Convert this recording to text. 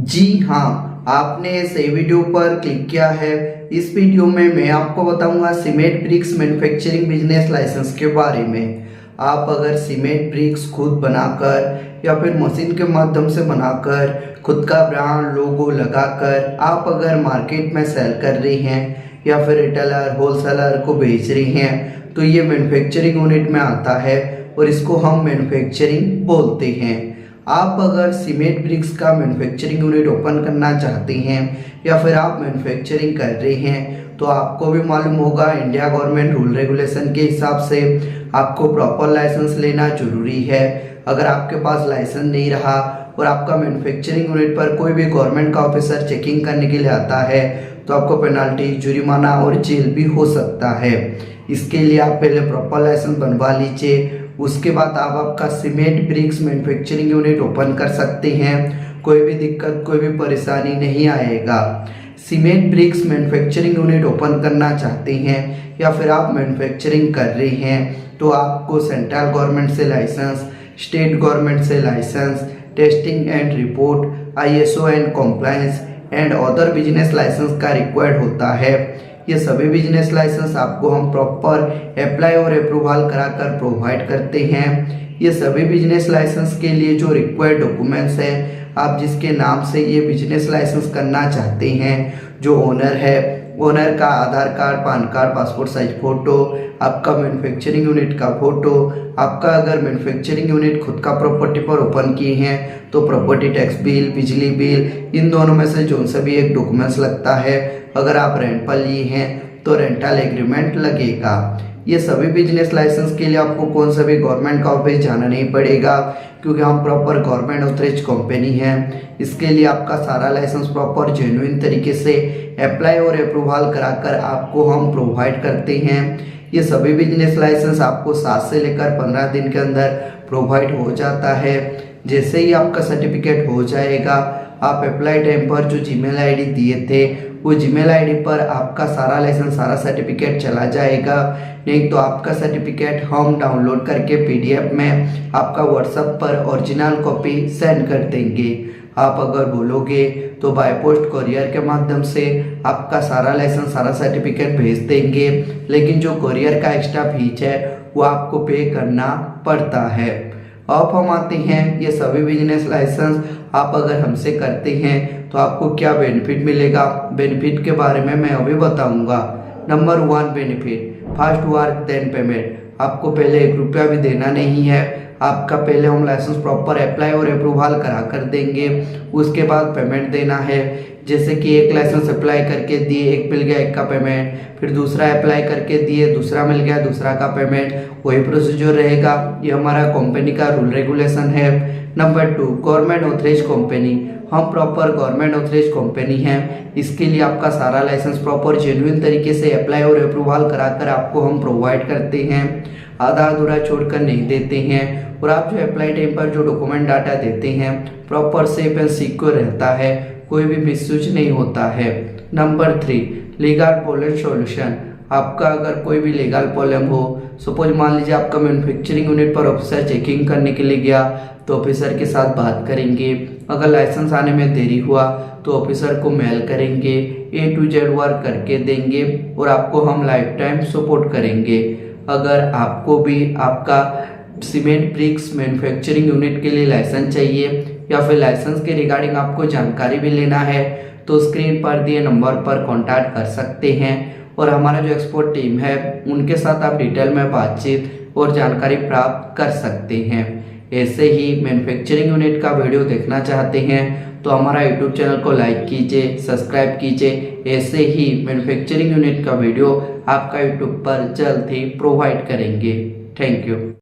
जी हाँ, आपने सही वीडियो पर क्लिक किया है। इस वीडियो में मैं आपको बताऊंगा cement bricks manufacturing business license के बारे में। आप अगर सीमेंट ब्रिक्स खुद बनाकर या फिर मशीन के माध्यम से बनाकर खुद का ब्रांड लोगो लगाकर आप अगर मार्केट में सेल कर रही हैं या फिर रिटेलर होलसेलर को बेच रही हैं तो ये मैन्युफैक्चरिंग यूनिट में आता है और इसको हम मैन्युफैक्चरिंग बोलते हैं। आप अगर सीमेंट ब्रिक्स का मैन्युफैक्चरिंग यूनिट ओपन करना चाहते हैं या फिर आप मैन्युफैक्चरिंग कर रहे हैं तो आपको भी मालूम होगा इंडिया गवर्नमेंट रूल रेगुलेशन के हिसाब से आपको प्रॉपर लाइसेंस लेना जरूरी है। अगर आपके पास लाइसेंस नहीं रहा और आपका मैन्युफैक्चरिंग यूनिट पर कोई भी गवर्नमेंट का ऑफिसर चेकिंग करने के लिए आता है तो आपको पेनल्टी, जुर्माना और जेल भी हो सकता है। इसके लिए आप पहले प्रॉपर लाइसेंस बनवा लीजिए, उसके बाद आप आपका cement bricks manufacturing unit open कर सकते हैं। कोई भी दिक्कत, कोई भी परेशानी नहीं आएगा। Cement bricks manufacturing unit open करना चाहते हैं या फिर आप मैन्युफैक्चरिंग कर रहे हैं तो आपको सेंट्रल गवर्नमेंट से लाइसेंस, स्टेट गवर्नमेंट से license, testing and report, ISO and compliance and other business license का रिक्वायर्ड होता है। ये सभी बिजनेस लाइसेंस आपको हम प्रॉपर अप्लाई और अप्रूवल कराकर प्रोवाइड करते हैं। ये सभी बिजनेस लाइसेंस के लिए जो रिक्वायर्ड डॉक्यूमेंट्स है, आप जिसके नाम से ये बिजनेस लाइसेंस करना चाहते हैं, जो ओनर है, ओनर का Aadhaar card, PAN card, passport size photo, आपका मैन्युफैक्चरिंग यूनिट का फोटो, आपका अगर मैन्युफैक्चरिंग यूनिट खुद का प्रॉपर्टी पर ओपन किए हैं तो प्रॉपर्टी टैक्स बिल, बिजली बिल, इन दोनों में से जो सा भी एक डॉक्यूमेंट्स लगता है। अगर आप रेंट पर लिए हैं तो रेंटल एग्रीमेंट लगेगा। ये सभी बिजनेस लाइसेंस के लिए आपको कौन सा भी गवर्नमेंट का ऑफिस जाना नहीं पड़ेगा क्योंकि हम प्रॉपर गवर्नमेंट ऑथराइज कंपनी हैं। इसके लिए आपका सारा लाइसेंस प्रॉपर जेन्युइन तरीके से अप्लाई और अप्रूवल कराकर आपको हम प्रोवाइड करते हैं। ये सभी बिजनेस लाइसेंस आपको 7 से लेकर 15 दिन के अंदर प्रोवाइड हो जाता है। जैसे ही आपका सर्टिफिकेट हो जाएगा, आप अप्लाई टाइम पर जो जीमेल आईडी दिए थे वो जीमेल आईडी पर आपका सारा लाइसेंस, सारा सर्टिफिकेट चला जाएगा। नहीं तो आपका सर्टिफिकेट हम डाउनलोड करके PDF में आपका व्हाट्सएप पर ओरिजिनल कॉपी सेंड कर देंगे। आप अगर बोलोगे तो बाय पोस्ट कोरियर के माध्यम से आपका सारा लाइसेंस, सारा सर्टिफिकेट भेज देंगे, लेकिन जो कोरियर का एक्स्ट्रा फीस है वो आपको पे करना पड़ता है। अब हम आते हैं ये सभी बिजनेस लाइसेंस आप अगर हमसे करते हैं तो आपको क्या बेनिफिट मिलेगा। बेनिफिट के बारे में मैं अभी बताऊंगा। Number 1 benefit, fast work then payment. आपको पहले 1 रुपया भी देना नहीं है। आपका पहले हम लाइसेंस प्रॉपर अप्लाई और अप्रूवल करा कर देंगे, उसके बाद पेमेंट देना है। जैसे कि एक लाइसेंस अप्लाई करके दिए, एक मिल गया, एक का पेमेंट, फिर दूसरा अप्लाई करके दिए, दूसरा मिल गया, दूसरा का पेमेंट, वही प्रोसीजर रहेगा। ये हमारा कंपनी का रूल रेगुलेशन है। Number 2 government authorise company. हम प्रॉपर गवर्नमेंट ऑथराइज कंपनी हैं। इसके लिए आपका सारा लाइसेंस प्रॉपर जेन्युइन तरीके से अप्लाई और अप्रूवल कराकर आपको हम प्रोवाइड करते हैं, आधा अधूरा छोड़कर नहीं देते हैं। और आप जो अप्लाई टाइम पर जो डॉक्यूमेंट डाटा देते हैं प्रॉपर सेफ एंड सिक्योर रहता है, कोई भी मिसयूज नहीं होता है। Number 3 legal problem solution. आपका अगर कोई भी लीगल प्रॉब्लम हो, सपोज मान लीजिए आपका मैन्युफैक्चरिंग यूनिट पर ऑफिसर चेकिंग करने के लिए गया तो ऑफिसर के साथ बात करेंगे। अगर लाइसेंस आने में देरी हुआ तो ऑफिसर को मेल करेंगे, A to Z वर्क करके देंगे और आपको हम लाइफ टाइम सपोर्ट करेंगे। अगर आपको भी आपका सीमेंट ब्रिक्स मैन्युफैक्चरिंग यूनिट के लिए लाइसेंस चाहिए या फिर लाइसेंस के रिगार्डिंग आपको जानकारी भी लेना है तो स्क्रीन पर दिए नंबर पर कांटेक्ट कर सकते हैं और हमारा जो एक्सपर्ट टीम है उनके साथ आप डिटेल में बातचीत और जानकारी प्राप्त कर सकते हैं। ऐसे ही मैन्युफैक्चरिंग यूनिट का वीडियो देखना चाहते हैं तो हमारा यूट्यूब चैनल को लाइक कीजिए, सब्सक्राइब कीजिए। ऐसे ही मैन्युफैक्चरिंग यूनिट का वीडियो आपका यूट्यूब पर जल्द ही प्रोवाइड करेंगे। Thank you.